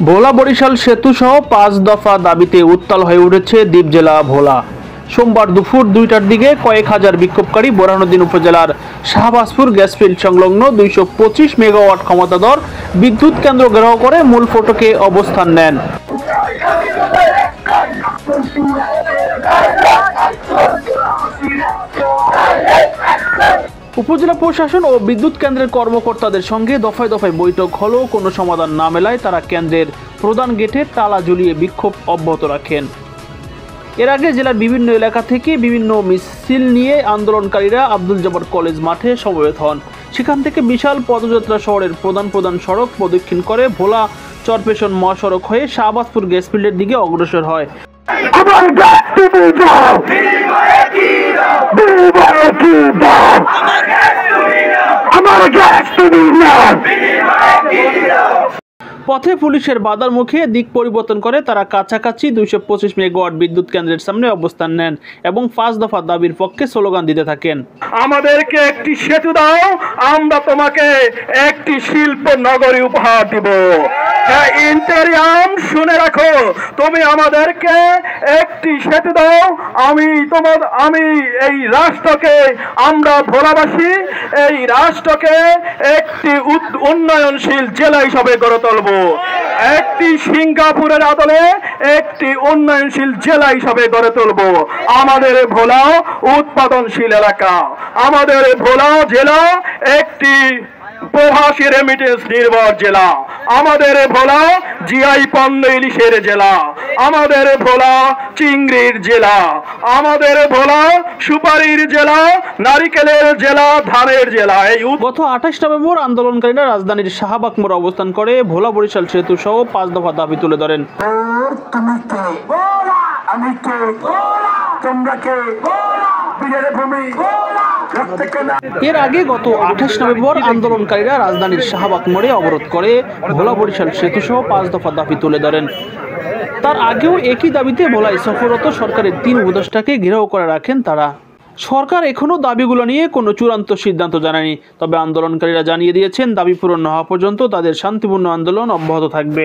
ভোলা বরিশাল সেতু সহ 5 দফা দাবিতে উত্তাল হয়ে উঠেছে দ্বীপ জেলা ভোলা। সোমবার দুপুর 2টার দিকে কয়েক হাজার বিক্ষোভকারী বোরহানুদ্দিন উপজেলার শাহবাজপুর গ্যাসফিল্ড সংলগ্ন 225 মেগাওয়াট ক্ষমতাধর বিদ্যুৎ কেন্দ্র ঘেরাও করে মূল ফটকে অবস্থান নেন। উপজেলা প্রশাসন ও বিদ্যুৎ কেন্দ্রের কর্মকর্তাদের সঙ্গে দফায় দফায় বৈঠক হলেও কোনো সমাধান না মেলায় তারা কেন্দ্রের প্রধান গেটে তালা ঝুলিয়ে বিক্ষোভ অব্যাহত রাখেন। এর আগে জেলার বিভিন্ন এলাকা থেকে বিভিন্ন মিছিল নিয়ে আন্দোলনকারীরা আব্দুল জব্বার কলেজ মাঠে সমবেত হন। সেখান থেকে বিশাল পদযাত্রা শহরের প্রধান সড়ক প্রদক্ষিণ করে ভোলা চরপেশন মহাসড়ক হয়ে শাহবাজপুর গ্যাসফিল্ডের দিকে অগ্রসর হয়। পথে পুলিশের বাধার মুখে দিক পরিবর্তন করে তারা কাছাকাছি 225 মেগাওয়াট বিদ্যুৎ কেন্দ্রের সামনে অবস্থান নেন এবং 5 দফা দাবির পক্ষে স্লোগান দিতে থাকেন। আমাদেরকে একটি সেতু দাও, আমরা তোমাকে একটি শিল্প নগরী উপহার দিব। ইন্টেরিয়াম শুনে রাখো, তুমি আমাদেরকে একটি সেতু দাও, আমি এই রাষ্ট্রকে, আমরা ভোলাবাসী এই রাষ্ট্রকে একটি উন্নয়নশীল জেলা হিসাবে গড়ে তুলব। একটি সিঙ্গাপুরের আদলে একটি উন্নয়নশীল জেলা হিসাবে গড়ে তুলব। আমাদের ভোলা উৎপাদনশীল এলাকা, আমাদের ভোলা জেলা একটি প্রবাসী রেমিটেন্স নির্ভর জেলা, আমাদের ভোলা জিআই পণ্য ইলিশের জেলা, আমাদের ভোলা চিংড়ির জেলা, আমাদের ভোলা সুপারির জেলা, নারিকেলের জেলা, ধানের জেলা। গত 28 নভেম্বর আন্দোলনকারীরা রাজধানীর শাহবাগ মোড়ে অবস্থান করে ভোলা বরিশাল সেতু সহ 5 দফা দাবি তুলে ধরেন। এর আগে গত 28 নভেম্বর আন্দোলনকারীরা রাজধানীর শাহবাগ মোড়ে অবরোধ করে ভোলা বরিশাল সেতু সহ 5 দফা দাবি তুলে ধরেন। তার আগেও একই দাবিতে ভোলায় সফররত সরকারের 3 উপদেষ্টাকে ঘেরাও করে রাখেন তারা। সরকার এখনো দাবিগুলো নিয়ে কোনো চূড়ান্ত সিদ্ধান্ত জানায়নি, তবে আন্দোলনকারীরা জানিয়ে দিয়েছেন দাবি পূরণ না হওয়া পর্যন্ত তাদের শান্তিপূর্ণ আন্দোলন অব্যাহত থাকবে।